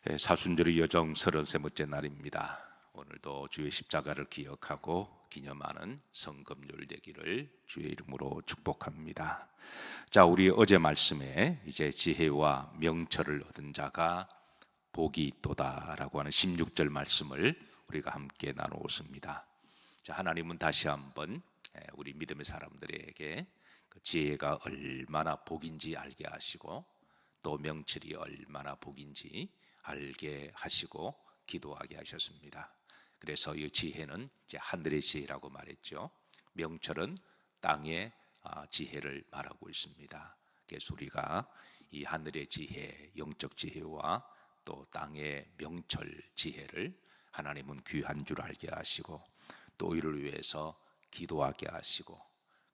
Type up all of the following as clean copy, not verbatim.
사순절의 여정 33번째 날입니다. 오늘도 주의 십자가를 기억하고 기념하는 성금요일 되기를 주의 이름으로 축복합니다. 자, 우리 어제 말씀에 이제 지혜와 명철을 얻은 자가 복이 있도다라고 하는 16절 말씀을 우리가 함께 나누었습니다. 자, 하나님은 다시 한번 우리 믿음의 사람들에게 그 지혜가 얼마나 복인지 알게 하시고 또 명철이 얼마나 복인지 알게 하시고 기도하게 하셨습니다. 그래서 이 지혜는 이제 하늘의 지혜라고 말했죠. 명철은 땅의 지혜를 말하고 있습니다. 그래서 우리가 이 하늘의 지혜, 영적 지혜와 또 땅의 명철 지혜를 하나님은 귀한 줄 알게 하시고 또 이를 위해서 기도하게 하시고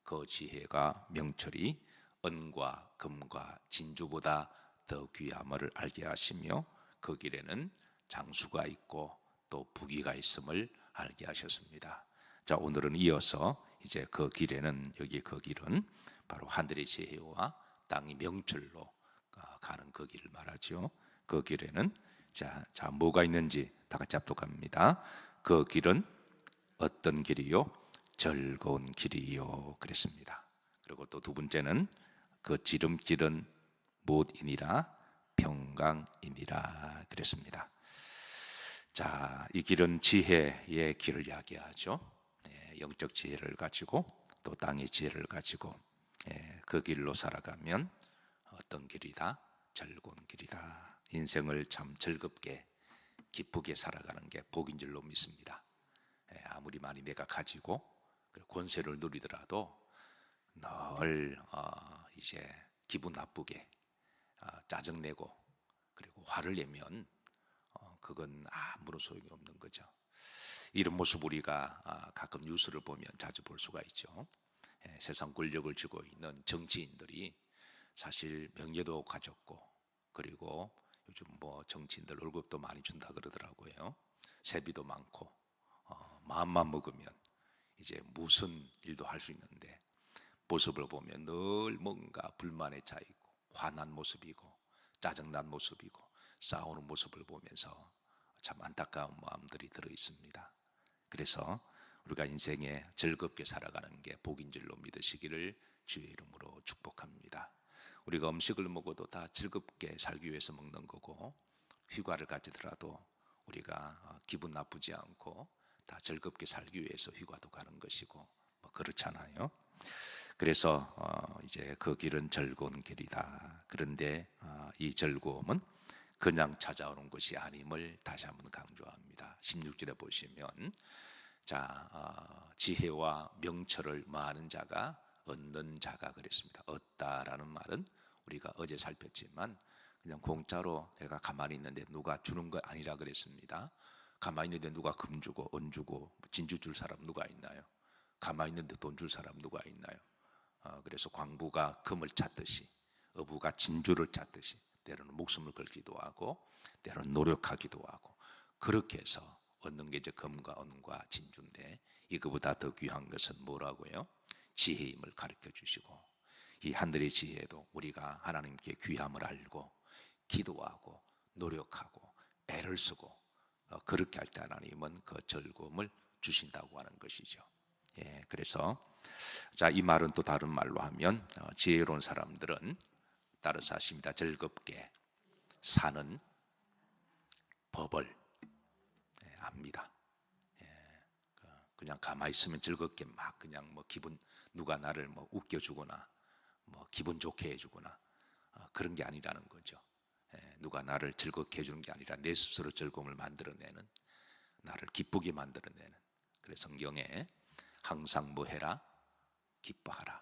그 지혜가 명철이 은과 금과 진주보다 더 귀함을 알게 하시며 그 길에는 장수가 있고 또 부귀가 있음을 알게 하셨습니다. 자, 오늘은 이어서 이제 그 길에는 여기 그 길은 바로 하늘의 지혜와 땅의 명철로 가는 그 길을 말하죠. 그 길에는 자 뭐가 있는지 다 같이 합독합니다. 그 길은 어떤 길이요? 즐거운 길이요 그랬습니다. 그리고 또 두 번째는 그 지름길은 무엇이니라? 평강이니라 그랬습니다. 자, 이 길은 지혜의 길을 이야기하죠. 영적 지혜를 가지고 또 땅의 지혜를 가지고 그 길로 살아가면 어떤 길이다? 즐거운 길이다. 인생을 참 즐겁게 기쁘게 살아가는 게 복인 줄로 믿습니다. 아무리 많이 내가 가지고 권세를 누리더라도 늘 이제 기분 나쁘게 짜증내고 그리고 화를 내면 그건 아무런 소용이 없는 거죠. 이런 모습 우리가 가끔 뉴스를 보면 자주 볼 수가 있죠. 세상 권력을 쥐고 있는 정치인들이 사실 명예도 가졌고 그리고 요즘 뭐 정치인들 월급도 많이 준다 그러더라고요. 세비도 많고 마음만 먹으면 이제 무슨 일도 할 수 있는데 모습을 보면 늘 뭔가 불만에 차 있고 화난 모습이고 짜증난 모습이고 싸우는 모습을 보면서 참 안타까운 마음들이 들어 있습니다. 그래서 우리가 인생에 즐겁게 살아가는 게 복인 줄로 믿으시기를 주의 이름으로 축복합니다. 우리가 음식을 먹어도 다 즐겁게 살기 위해서 먹는 거고 휴가를 가지더라도 우리가 기분 나쁘지 않고 다 즐겁게 살기 위해서 휴가도 가는 것이고 뭐 그렇잖아요. 그래서 이제 그 길은 즐거운 길이다. 그런데 이 즐거움은 그냥 찾아오는 것이 아님을 다시 한번 강조합니다. 16절에 보시면 자 지혜와 명철을 많은 자가 얻는 자가 그랬습니다. 얻다라는 말은 우리가 어제 살폈지만 그냥 공짜로 내가 가만히 있는데 누가 주는 거 아니라 그랬습니다. 가만히 있는데 누가 금 주고 은 주고 진주 줄 사람 누가 있나요? 가만히 있는데 돈 줄 사람 누가 있나요? 그래서 광부가 금을 찾듯이 어부가 진주를 찾듯이 때로는 목숨을 걸기도 하고 때로는 노력하기도 하고 그렇게 해서 얻는 게 이제 금과 은과 진주인데 이거보다 더 귀한 것은 뭐라고요? 지혜임을 가르쳐 주시고 이 하늘의 지혜도 우리가 하나님께 귀함을 알고 기도하고 노력하고 애를 쓰고 그렇게 할 때 하나님은 그 즐거움을 주신다고 하는 것이죠. 그래서 자, 이 말은 또 다른 말로 하면 지혜로운 사람들은 따라서 하십니다. 즐겁게 사는 법을 압니다. 그냥 가만히 있으면 즐겁게 막 그냥 뭐 기분 누가 나를 뭐 웃겨주거나 뭐 기분 좋게 해주거나 그런 게 아니라는 거죠. 누가 나를 즐겁게 해주는 게 아니라 내 스스로 즐거움을 만들어내는 나를 기쁘게 만들어내는 그래서 성경에 항상 뭐 해라? 기뻐하라.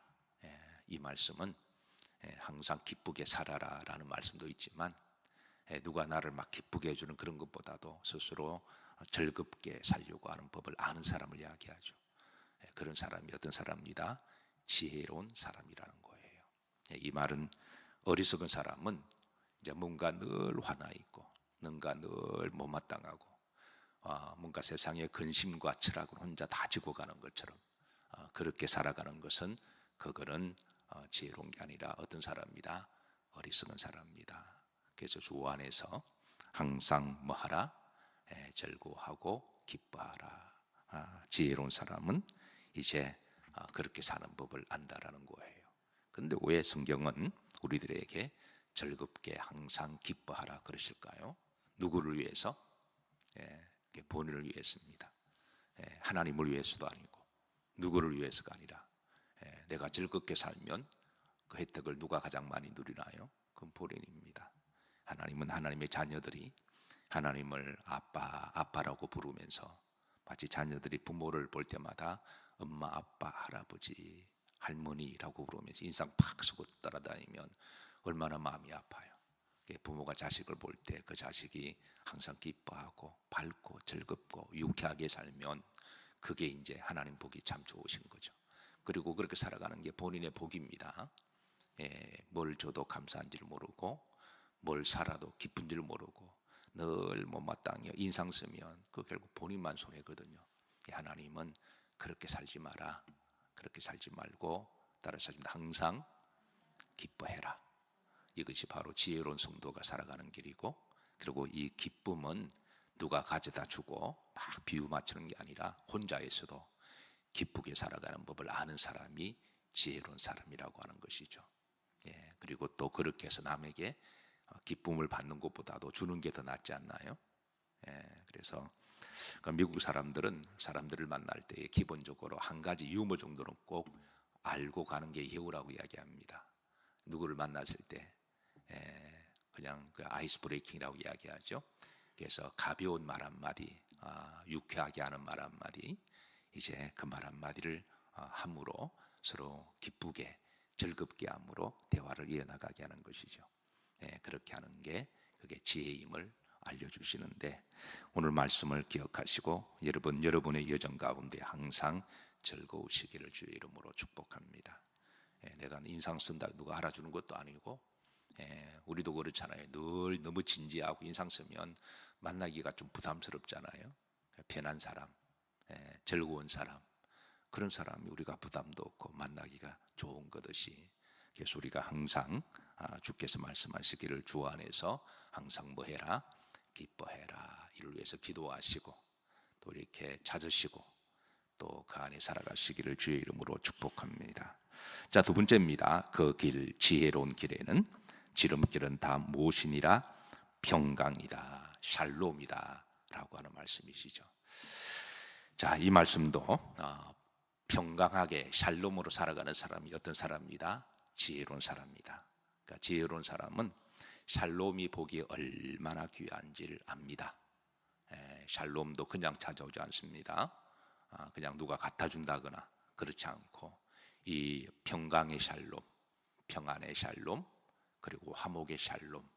이 말씀은 항상 기쁘게 살아라 라는 말씀도 있지만 누가 나를 막 기쁘게 해주는 그런 것보다도 스스로 즐겁게 살려고 하는 법을 아는 사람을 이야기하죠. 그런 사람이 어떤 사람입니다. 지혜로운 사람이라는 거예요. 이 말은 어리석은 사람은 이제 뭔가 늘 화나 있고 뭔가 늘 못마땅하고 뭔가 세상의 근심과 철학을 혼자 다 지고 가는 것처럼 그렇게 살아가는 것은 그거는 지혜로운 게 아니라 어떤 사람입니다. 어리석은 사람입니다. 그래서 주 안에서 항상 뭐하라? 즐거워하고 기뻐하라. 지혜로운 사람은 이제 그렇게 사는 법을 안다라는 거예요. 근데 왜 성경은 우리들에게 즐겁게 항상 기뻐하라 그러실까요? 누구를 위해서? 본인을 위해서입니다. 하나님을 위해서도 아니고 누구를 위해서가 아니라 내가 즐겁게 살면 그 혜택을 누가 가장 많이 누리나요? 그건 본인입니다. 하나님은 하나님의 자녀들이 하나님을 아빠라고 부르면서 마치 자녀들이 부모를 볼 때마다 엄마, 아빠, 할아버지, 할머니라고 부르면서 인상 팍 쓰고 따라다니면 얼마나 마음이 아파요. 부모가 자식을 볼 때 그 자식이 항상 기뻐하고 밝고 즐겁고 유쾌하게 살면 그게 이제 하나님 복이 참 좋으신 거죠. 그리고 그렇게 살아가는 게 본인의 복입니다. 뭘 줘도 감사한 줄 모르고 뭘 살아도 기쁜 줄 모르고 늘 못마땅해 인상 쓰면 그 결국 본인만 손해거든요. 하나님은 그렇게 살지 마라. 그렇게 살지 말고 따라서 항상 기뻐해라. 이것이 바로 지혜로운 성도가 살아가는 길이고, 그리고 이 기쁨은 누가 가져다 주고 막 비유 맞추는 게 아니라 혼자에서도 기쁘게 살아가는 법을 아는 사람이 지혜로운 사람이라고 하는 것이죠. 그리고 또 그렇게 해서 남에게 기쁨을 받는 것보다도 주는 게 더 낫지 않나요? 그래서 미국 사람들은 사람들을 만날 때 기본적으로 한 가지 유머 정도는 꼭 알고 가는 게 예우라고 이야기합니다. 누구를 만났을 때 그냥 그 아이스 브레이킹이라고 이야기하죠. 그래서 가벼운 말 한마디, 유쾌하게 하는 말 한마디, 이제 그 말 한마디를 함으로 서로 기쁘게 즐겁게 함으로 대화를 이어나가게 하는 것이죠. 그렇게 하는 게 그게 지혜임을 알려주시는데, 오늘 말씀을 기억하시고 여러분의 여정 가운데 항상 즐거우시기를 주의 이름으로 축복합니다. 내가 인상 쓴다 누가 알아주는 것도 아니고, 우리도 그렇잖아요. 늘 너무 진지하고 인상 쓰면 만나기가 좀 부담스럽잖아요. 편한 사람, 즐거운 사람, 그런 사람이 우리가 부담도 없고 만나기가 좋은 것이지. 그래서 우리가 항상 주께서 말씀하시기를 주 안에서 항상 뭐해라? 기뻐해라. 이를 위해서 기도하시고 또 이렇게 찾으시고 또 그 안에 살아가시기를 주의 이름으로 축복합니다. 자, 두 번째입니다. 그 길, 지혜로운 길에는 지름길은 다 무엇이니라? 평강이다, 샬롬이다 라고 하는 말씀이시죠. 자, 이 말씀도 평강하게 샬롬으로 살아가는 사람이 어떤 사람이다? 지혜로운 사람이다. 그러니까 지혜로운 사람은 샬롬이 보기에 얼마나 귀한지를 압니다. 샬롬도 그냥 찾아오지 않습니다. 그냥 누가 갖다 준다거나 그렇지 않고 이 평강의 샬롬, 평안의 샬롬, 그리고 화목의 샬롬,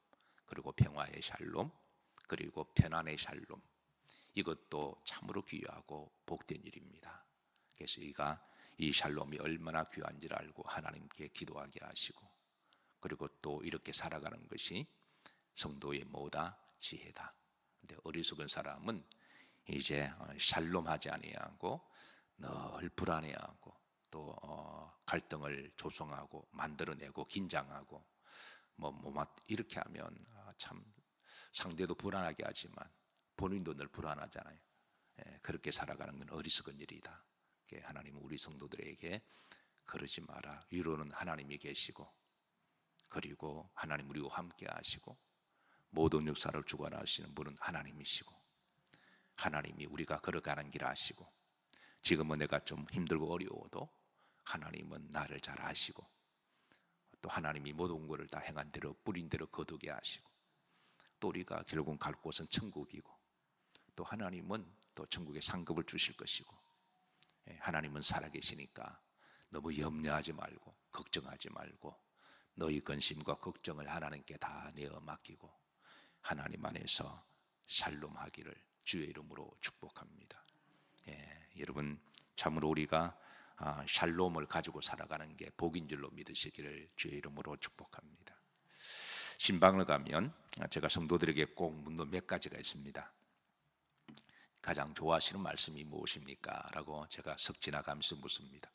그리고 평화의 샬롬, 그리고 편안의 샬롬, 이것도 참으로 귀하고 복된 일입니다. 그래서 이 샬롬이 얼마나 귀한지를 알고 하나님께 기도하게 하시고, 그리고 또 이렇게 살아가는 것이 성도의 뭐다? 지혜다. 근데 어리석은 사람은 이제 샬롬하지 아니하고 늘 불안해하고 또 갈등을 조성하고 만들어내고 긴장하고 이렇게 하면 참 상대도 불안하게 하지만 본인도 늘 불안하잖아요. 그렇게 살아가는 건 어리석은 일이다. 하나님은 우리 성도들에게 그러지 마라. 위로는 하나님이 계시고, 그리고 하나님 우리와 함께 하시고, 모든 역사를 주관하시는 분은 하나님이시고, 하나님이 우리가 걸어가는 길 아시고, 지금은 내가 좀 힘들고 어려워도 하나님은 나를 잘 아시고, 또 하나님이 모든 것을 다 행한 대로 뿌린 대로 거두게 하시고, 또 우리가 결국 갈 곳은 천국이고, 또 하나님은 또 천국에 상급을 주실 것이고, 하나님은 살아계시니까 너무 염려하지 말고 걱정하지 말고 너희 근심과 걱정을 하나님께 다 내어 맡기고 하나님 안에서 샬롬하기를 주의 이름으로 축복합니다. 여러분 참으로 우리가 샬롬을 가지고 살아가는 게 복인 줄로 믿으시기를 주의 이름으로 축복합니다. 신방을 가면 제가 성도들에게 꼭 묻는 몇 가지가 있습니다. 가장 좋아하시는 말씀이 무엇입니까? 라고 제가 석 지나가면서 묻습니다.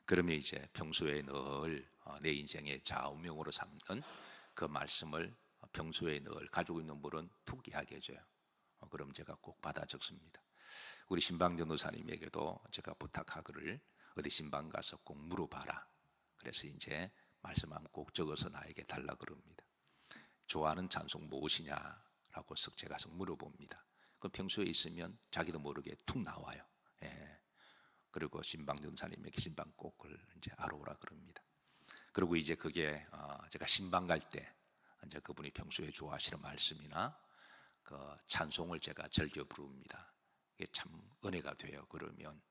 그러면 이제 평소에 늘 내 인생의 좌우명으로 삼는 그 말씀을 평소에 늘 가지고 있는 물은 툭 이야기해줘요. 그럼 제가 꼭 받아 적습니다. 우리 신방 전도사님에게도 제가 부탁하기를 어디 신방 가서 꼭 물어봐라. 그래서 이제 말씀하면 꼭 적어서 나에게 달라 그럽니다. 좋아하는 찬송 무엇이냐라고 쓱 제가 물어봅니다. 그럼 평소에 있으면 자기도 모르게 툭 나와요. 예. 그리고 신방 전사님에게 신방 꼭을 이제 알아오라 그럽니다. 그리고 이제 그게 제가 신방 갈 때 이제 그분이 평소에 좋아하시는 말씀이나 그 찬송을 제가 즐겨 부릅니다. 이게 참 은혜가 돼요. 그러면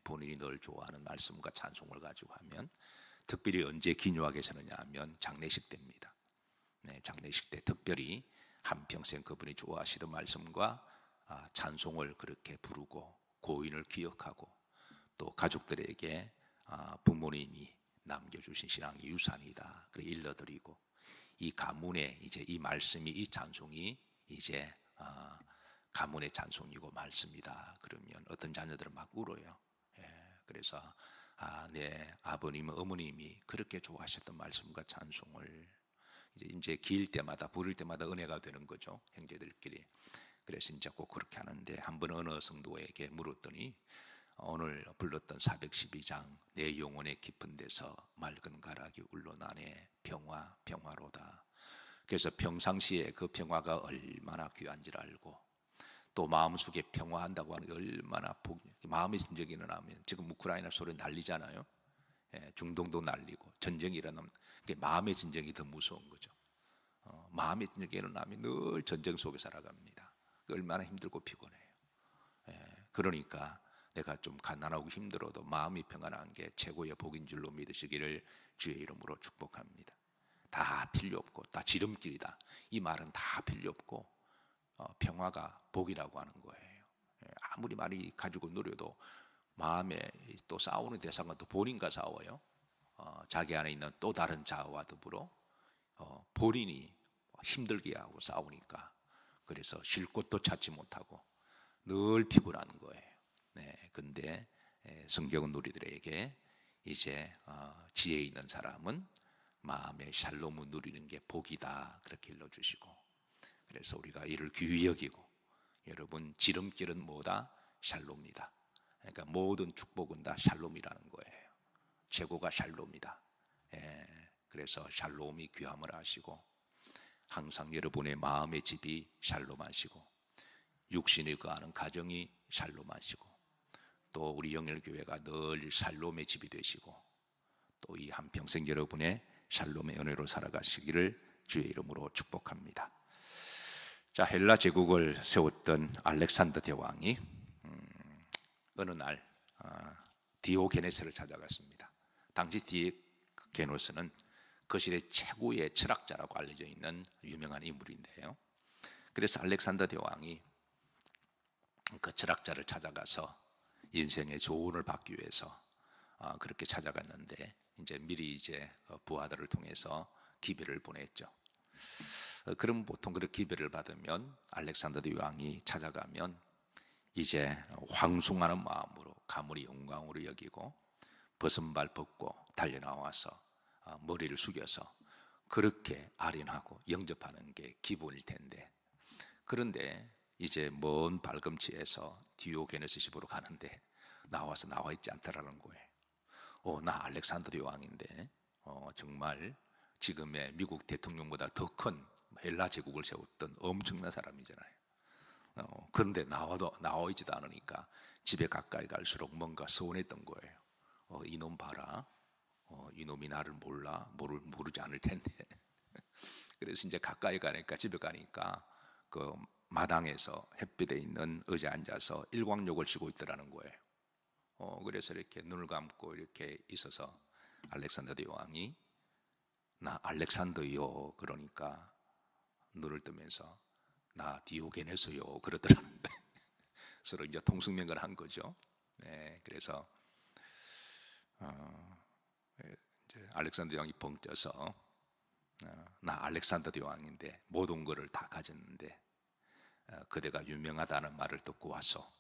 본인이 늘 좋아하는 말씀과 찬송을 가지고 하면 특별히 언제 기묘하게 서느냐 하면 장례식 때입니다. 장례식 때 특별히 한평생 그분이 좋아하시던 말씀과 찬송을 그렇게 부르고 고인을 기억하고 또 가족들에게 부모님이 남겨주신 신앙의 유산이다 그렇게 일러드리고 이 가문에 이제 이 말씀이 이 찬송이 이제 가문의 찬송이고 말씀이다 그러면 어떤 자녀들은 막 울어요. 그래서 내 아버님 어머님이 그렇게 좋아하셨던 말씀과 찬송을 이제 길 때마다 부를 때마다 은혜가 되는 거죠, 형제들끼리. 그래서 이제 꼭 그렇게 하는데 한 번 어느 성도에게 물었더니 오늘 불렀던 412장 내 영혼의 깊은 데서 맑은 가락이 울러나네 평화 평화로다. 그래서 평상시에 그 평화가 얼마나 귀한지를 알고 또 마음속에 평화한다고 하는 게 얼마나 마음의 진정이 일어나면 지금 우크라이나 소리 난리잖아요. 중동도 난리고 전쟁이 일어나면 마음의 진정이 더 무서운 거죠. 마음의 진정이 일어나면 늘 전쟁 속에 살아갑니다. 얼마나 힘들고 피곤해요. 그러니까 내가 좀 가난하고 힘들어도 마음이 평안한 게 최고의 복인 줄로 믿으시기를 주의 이름으로 축복합니다. 다 필요 없고 다 지름길이다. 이 말은 다 필요 없고 평화가 복이라고 하는 거예요. 아무리 많이 가지고 누려도 마음에 또 싸우는 대상은 또 본인과 싸워요. 자기 안에 있는 또 다른 자아와 더불어 본인이 힘들게 하고 싸우니까 그래서 쉴 곳도 찾지 못하고 늘 피곤한 거예요. 근데 성경은 우리들에게 이제 지혜 있는 사람은 마음의 샬롬을 누리는 게 복이다 그렇게 일러주시고 그래서 우리가 이를 귀히 여기고 여러분 지름길은 뭐다? 샬롬이다. 그러니까 모든 축복은 다 샬롬이라는 거예요. 최고가 샬롬이다. 그래서 샬롬이 귀함을 하시고 항상 여러분의 마음의 집이 샬롬하시고 육신이 거하는 가정이 샬롬하시고 또 우리 영일교회가 늘 샬롬의 집이 되시고 또 이 한평생 여러분의 샬롬의 은혜로 살아가시기를 주의 이름으로 축복합니다. 자, 헬라 제국을 세웠던 알렉산더 대왕이 어느 날 디오게네스를 찾아갔습니다. 당시 디오게네스는 그 시대 최고의 철학자라고 알려져 있는 유명한 인물인데요. 그래서 알렉산더 대왕이 그 철학자를 찾아가서 인생의 조언을 받기 위해서 그렇게 찾아갔는데 이제 미리 이제 부하들을 통해서 기별을 보냈죠. 그럼 보통 그렇게 기별을 받으면 알렉산더 대왕이 찾아가면 이제 황송하는 마음으로 가문의 영광으로 여기고 벗은발 벗고 달려 나와서 머리를 숙여서 그렇게 아련하고 영접하는 게 기본일 텐데 그런데 이제 먼 발꿈치에서 디오게네스 집으로 가는데 나와 있지 않다라는 거예요. 나 알렉산더 대왕인데 정말 지금의 미국 대통령보다 더 큰 헬라 제국을 세웠던 엄청난 사람이잖아요. 그런데 나와 있지도 않으니까 집에 가까이 갈수록 뭔가 서운했던 거예요. 이놈 봐라. 이놈이 나를 모르지 않을 텐데. 그래서 이제 가까이 가니까 집에 가니까 그 마당에서 햇빛에 있는 의자에 앉아서 일광욕을 쉬고 있더라는 거예요. 그래서 이렇게 눈을 감고 이렇게 있어서 알렉산더 대왕이 나 알렉산더요 그러니까 눈을 뜨면서 나 디오게네스요 그러더라는 거예요. 서로 이제 통성명을 한 거죠. 그래서 이제 알렉산더 대왕이 벙 쪄서 나 알렉산더 대왕인데 모든 것을 다 가졌는데 그대가 유명하다는 말을 듣고 와서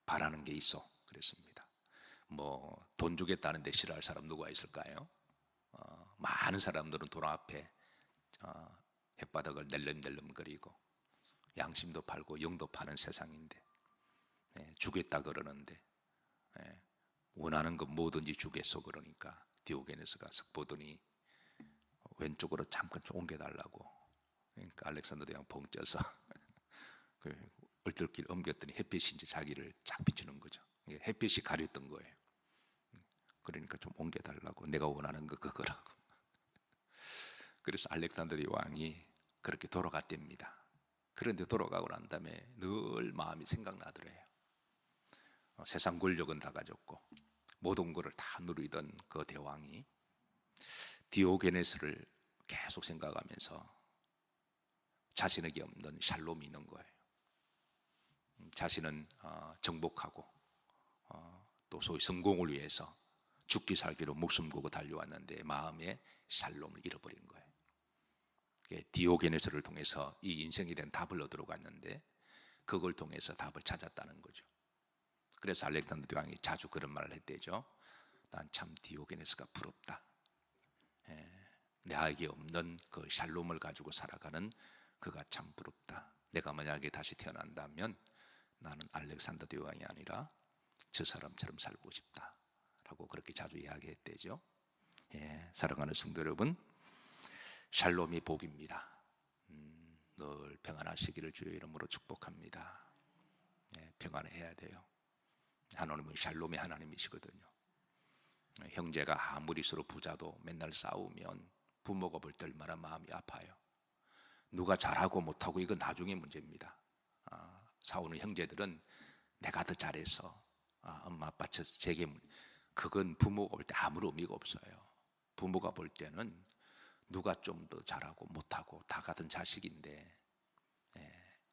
바라는 게 있어 그랬습니다. 뭐 돈 주겠다는데 싫어할 사람 누가 있을까요? 많은 사람들은 돈 앞에 햇바닥을 낼름낼름거리고 양심도 팔고 영도 파는 세상인데, 주겠다 그러는데, 원하는 거 뭐든지 주겠소 그러니까 디오게네스가 석 보더니 왼쪽으로 잠깐 좀 옮겨달라고. 그러니까 알렉산더 대왕 벙 쪄서 그 얼떨길 옮겼더니 햇빛이 이제 자기를 쫙 비추는 거죠. 햇빛이 가렸던 거예요. 그러니까 좀 옮겨달라고, 내가 원하는 거 그거라고. 그래서 알렉산더 대왕이 그렇게 돌아갔답니다. 그런데 돌아가고 난 다음에 늘 마음이 생각나더래요. 세상 권력은 다 가졌고 모든 것을 다 누리던 그 대왕이 디오게네스를 계속 생각하면서 자신에게 없는 샬롬이 있는 거예요. 자신은 정복하고 또 소위 성공을 위해서 죽기 살기로 목숨 걸고 달려왔는데 마음에 샬롬을 잃어버린 거예요. 디오게네스를 통해서 이 인생에 대한 답을 얻으러 갔는데 그걸 통해서 답을 찾았다는 거죠. 그래서 알렉산더 대왕이 자주 그런 말을 했대죠. 난 참 디오게네스가 부럽다. 내게 없는 그 샬롬을 가지고 살아가는 그가 참 부럽다. 내가 만약에 다시 태어난다면 나는 알렉산더 대왕이 아니라 저 사람처럼 살고 싶다 라고 그렇게 자주 이야기했대죠. 사랑하는 성도 여러분, 샬롬이 복입니다. 늘 평안하시기를 주의 이름으로 축복합니다. 평안해야 돼요. 하나님은 샬롬의 하나님이시거든요. 형제가 아무리 서로 부자도 맨날 싸우면 부모가 볼 때 얼마나 마음이 아파요. 누가 잘하고 못하고 이건 나중에 문제입니다. 싸우는 형제들은 내가 더 잘해서 엄마 아빠 제게, 그건 부모가 볼 때 아무런 의미가 없어요. 부모가 볼 때는 누가 좀 더 잘하고 못하고 다 같은 자식인데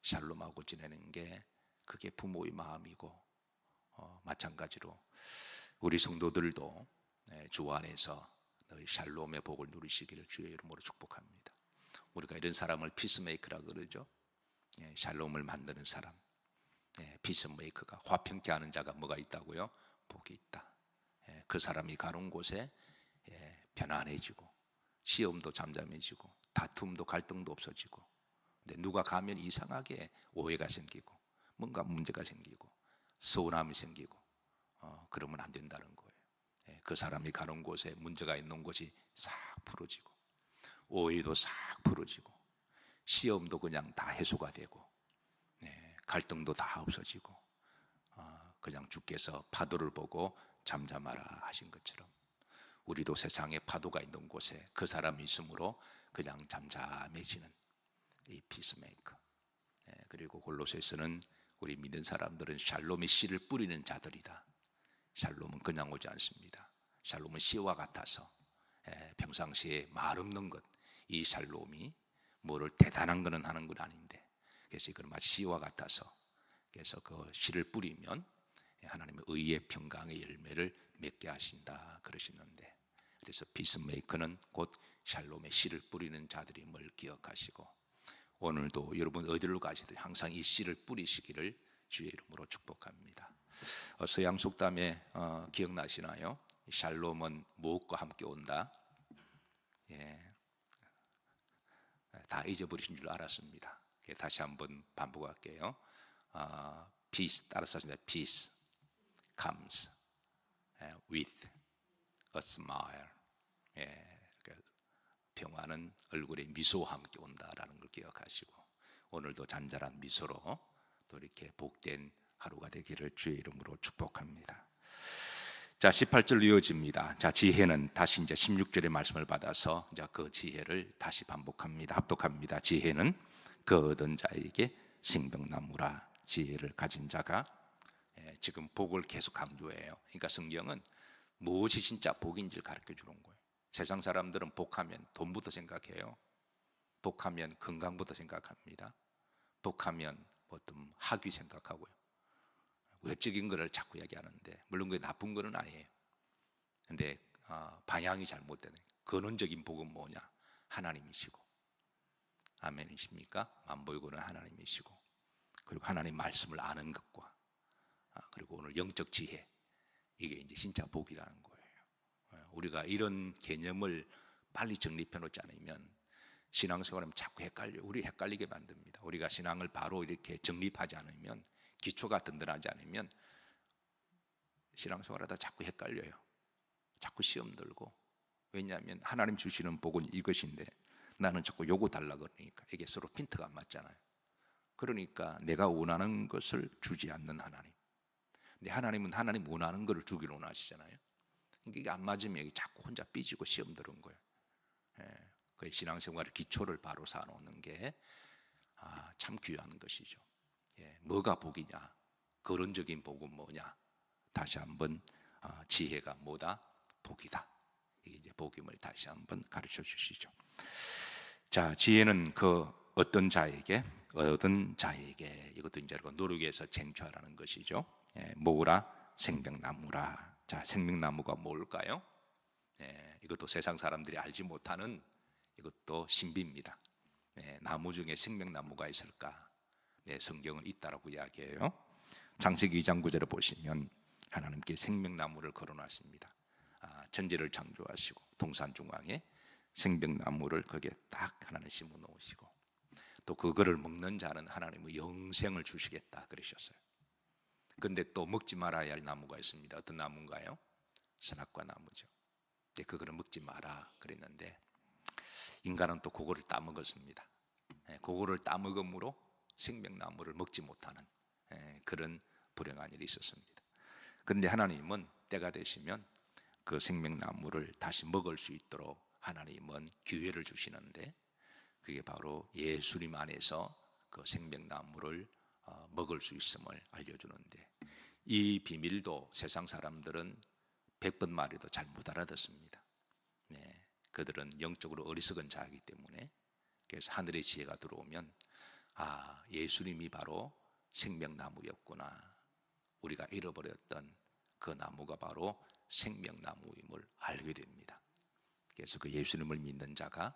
샬롬하고 지내는 게 그게 부모의 마음이고, 마찬가지로 우리 성도들도 주 안에서 너희 샬롬의 복을 누리시기를 주의 이름으로 축복합니다. 우리가 이런 사람을 피스메이커라 그러죠. 샬롬을 만드는 사람. 피스메이커가 화평케 하는 자가 뭐가 있다고요? 복이 있다. 그 사람이 가는 곳에 편안해지고 시험도 잠잠해지고 다툼도 갈등도 없어지고, 근데 누가 가면 이상하게 오해가 생기고 뭔가 문제가 생기고 서운함이 생기고 그러면 안 된다는 거예요. 그 사람이 가는 곳에 문제가 있는 곳이 싹 풀어지고 오해도 싹 풀어지고 시험도 그냥 다 해소가 되고 갈등도 다 없어지고 그냥 주께서 파도를 보고 잠잠하라 하신 것처럼 우리도 세상에 파도가 있는 곳에 그 사람이 있으므로 그냥 잠잠해지는 이 피스메이커. 그리고 골로새서는 우리 믿는 사람들은 샬롬의 씨를 뿌리는 자들이다. 샬롬은 그냥 오지 않습니다. 샬롬은 씨와 같아서 평상시에 말 없는 것, 이 샬롬이 뭐를 대단한 거는 하는 건 아닌데, 그래서 이건 마치 씨와 같아서, 그래서 그 씨를 뿌리면 하나님의 의의 평강의 열매를 맺게 하신다 그러시는데, 그래서 피스메이커는 곧 샬롬의 씨를 뿌리는 자들임을 기억하시고 오늘도 여러분 어디로 가시든 항상 이 씨를 뿌리시기를 주의 이름으로 축복합니다. 서양 속담에 기억나시나요? 샬롬은 무엇과 함께 온다. 다 잊어버리신 줄 알았습니다. 다시 한번 반복할게요. Peace 따라서 하시면 Peace comes with a smile. 평화는 얼굴에 미소와 함께 온다라는 걸 기억하시고 오늘도 잔잔한 미소로 또 이렇게 복된 하루가 되기를 주의 이름으로 축복합니다. 자, 18절 이어집니다. 자, 지혜는 다시 이제 16절의 말씀을 받아서 이제 그 지혜를 다시 반복합니다. 합독합니다. 지혜는 그 얻은 자에게 생명나무라. 지혜를 가진 자가, 지금 복을 계속 강조해요. 그러니까 성경은 무엇이 진짜 복인지를 가르쳐 주는 거예요. 세상 사람들은 복하면 돈부터 생각해요. 복하면 건강부터 생각합니다. 복하면 어떤 학위 생각하고요. 외적인 것을 자꾸 얘기하는데 물론 그게 나쁜 것은 아니에요. 근데 방향이 잘못되는, 근원적인 복은 뭐냐? 하나님이시고, 아멘이십니까? 만보이고는 하나님이시고, 그리고 하나님 말씀을 아는 것과 그리고 오늘 영적 지혜, 이게 이제 진짜 복이라는 거예요. 우리가 이런 개념을 빨리 정립해 놓지 않으면 신앙생활하면 자꾸 헷갈려요. 우리 헷갈리게 만듭니다. 우리가 신앙을 바로 이렇게 정립하지 않으면, 기초가 든든하지 않으면 신앙생활하다 자꾸 헷갈려요. 자꾸 시험 들고. 왜냐하면 하나님 주시는 복은 이것인데 나는 자꾸 요거 달라 그러니까 이게 서로 핀트가 안 맞잖아요. 그러니까 내가 원하는 것을 주지 않는 하나님. 근데 하나님은 하나님 원하는 것을 주기를 원하시잖아요. 그러니까 이게 안 맞으면 자꾸 혼자 삐지고 시험 들은 거예요. 그 신앙생활의 기초를 바로 쌓아놓는 게 참 귀한 것이죠. 뭐가 복이냐? 거론적인 복은 뭐냐? 다시 한번 지혜가 뭐다? 복이다. 이게 이제 복임을 다시 한번 가르쳐 주시죠. 자, 지혜는 그 어떤 자에게 이것도 이제 노력해서 쟁취하라는 것이죠. 모으라 생명나무라. 자, 생명나무가 뭘까요? 이것도 세상 사람들이 알지 못하는 이것도 신비입니다. 나무 중에 생명나무가 있을까? 성경은 있다라고 이야기해요. 창세기 2장 9절을 보시면 하나님께 생명나무를 거론하십니다. 천지를 창조하시고 동산 중앙에 생명나무를 거기에 딱 하나님 심어 놓으시고 또 그거를 먹는 자는 하나님의 영생을 주시겠다 그러셨어요. 근데 또 먹지 말아야 할 나무가 있습니다. 어떤 나무인가요? 선악과 나무죠. 그거를 먹지 마라 그랬는데 인간은 또 그거를 따먹었습니다. 그거를 따먹음으로 생명나무를 먹지 못하는 그런 불행한 일이 있었습니다. 그런데 하나님은 때가 되시면 그 생명나무를 다시 먹을 수 있도록 하나님은 기회를 주시는데 그게 바로 예수님 안에서 그 생명나무를 먹을 수 있음을 알려주는데 이 비밀도 세상 사람들은 100번 말해도 잘 못 알아듣습니다. 그들은 영적으로 어리석은 자이기 때문에 그래서 하늘의 지혜가 들어오면 예수님이 바로 생명나무였구나. 우리가 잃어버렸던 그 나무가 바로 생명나무임을 알게 됩니다. 그래서 그 예수님을 믿는 자가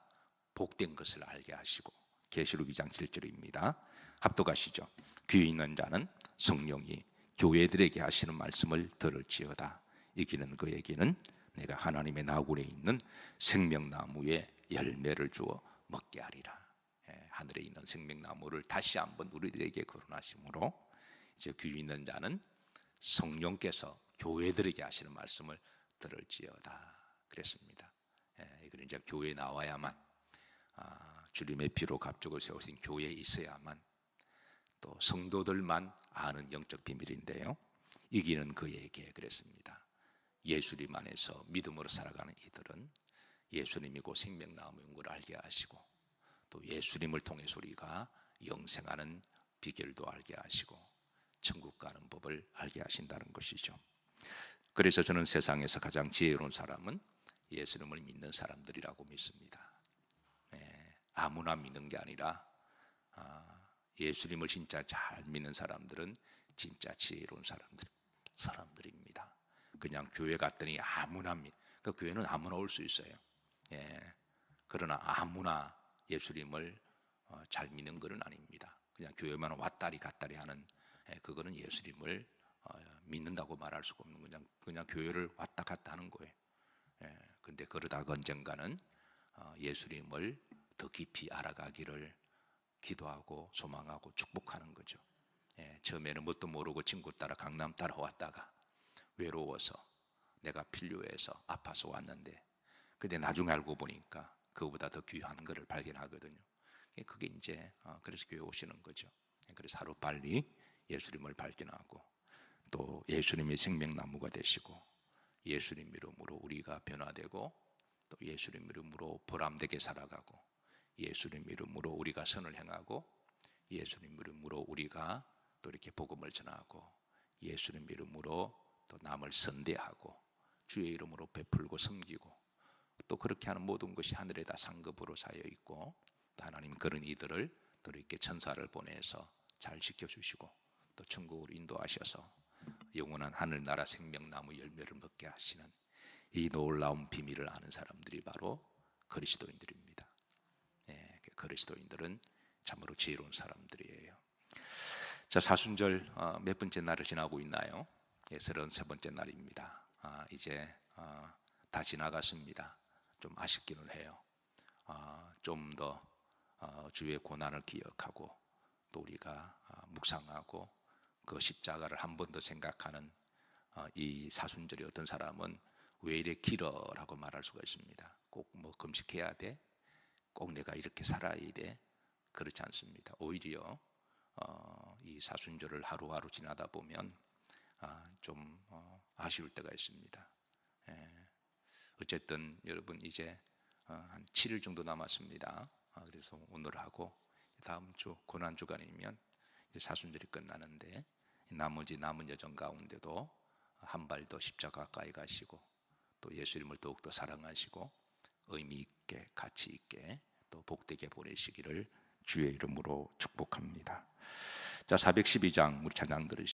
복된 것을 알게 하시고 계시록 2장 7절입니다. 합독하시죠. 귀 있는 자는 성령이 교회들에게 하시는 말씀을 들을지어다. 이기는 그에게는 내가 하나님의 나군에 있는 생명나무의 열매를 주어 먹게 하리라. 하늘에 있는 생명나무를 다시 한번 우리들에게 거론하심으로 이제 귀 있는 자는 성령께서 교회들에게 하시는 말씀을 들을지어다 그랬습니다. 이거는 이제 교회에 나와야만 주님의 피로 갑족을 세우신 교회에 있어야만 또 성도들만 아는 영적 비밀인데요. 이기는 그에게 그랬습니다. 예수님 안에서 믿음으로 살아가는 이들은 예수님이고 생명나무인 걸 알게 하시고 또 예수님을 통해서 우리가 영생하는 비결도 알게 하시고 천국 가는 법을 알게 하신다는 것이죠. 그래서 저는 세상에서 가장 지혜로운 사람은 예수님을 믿는 사람들이라고 믿습니다. 아무나 믿는 게 아니라 예수님을 진짜 잘 믿는 사람들은 진짜 지혜로운 사람들입니다. 그냥 교회 갔더니 아무나 그 교회는 아무나 올 수 있어요. 그러나 아무나 예수님을 잘 믿는 것은 아닙니다. 그냥 교회만 왔다리 갔다리 하는 그거는 예수님을 믿는다고 말할 수가 없는 그냥 교회를 왔다 갔다 하는 거예요. 근데 그러다가 언젠가는 예수님을 더 깊이 알아가기를 기도하고 소망하고 축복하는 거죠. 처음에는 뭣도 모르고 친구 따라 강남 따라왔다가 외로워서 내가 필요해서 아파서 왔는데 근데 나중에 알고 보니까 그거보다 더 귀한 것을 발견하거든요. 그게 이제 그래서 교회 오시는 거죠. 그래서 하루빨리 예수님을 발견하고 또 예수님이 생명나무가 되시고 예수님 이름으로 우리가 변화되고 또 예수님 이름으로 보람되게 살아가고 예수님 이름으로 우리가 선을 행하고 예수님 이름으로 우리가 또 이렇게 복음을 전하고 예수님 이름으로 또 남을 선대하고 주의 이름으로 베풀고 섬기고 또 그렇게 하는 모든 것이 하늘에 다 상급으로 쌓여 있고 하나님 그런 이들을 또 이렇게 천사를 보내서 잘 지켜주시고 또 천국으로 인도하셔서 영원한 하늘나라 생명나무 열매를 먹게 하시는 이 놀라운 비밀을 아는 사람들이 바로 그리스도인들입니다. 그리스도인들은 참으로 지혜로운 사람들이에요. 자, 사순절 몇 번째 날을 지나고 있나요? 33번째 날입니다. 이제 다 지나갔습니다. 좀 아쉽기는 해요. 좀 더 주의 고난을 기억하고 또 우리가 묵상하고 그 십자가를 한 번 더 생각하는 이 사순절이 어떤 사람은 왜 이래 길어라고 말할 수가 있습니다. 꼭 뭐 금식해야 돼? 꼭 내가 이렇게 살아야 돼? 그렇지 않습니다. 오히려 이 사순절을 하루하루 지나다 보면 좀 아쉬울 때가 있습니다. 어쨌든 여러분 이제 한 7일 정도 남았습니다. 그래서 오늘하고 다음 주 고난 주간이면 사순절이 끝나는데 나머지 남은 여정 가운데도 한 발 더 십자가 가까이 가시고 또 예수님을 더욱더 사랑하시고 의미 있게 가치 있게 또 복되게 보내시기를 주의 이름으로 축복합니다. 자, 412장 우리 찬양 들으시죠.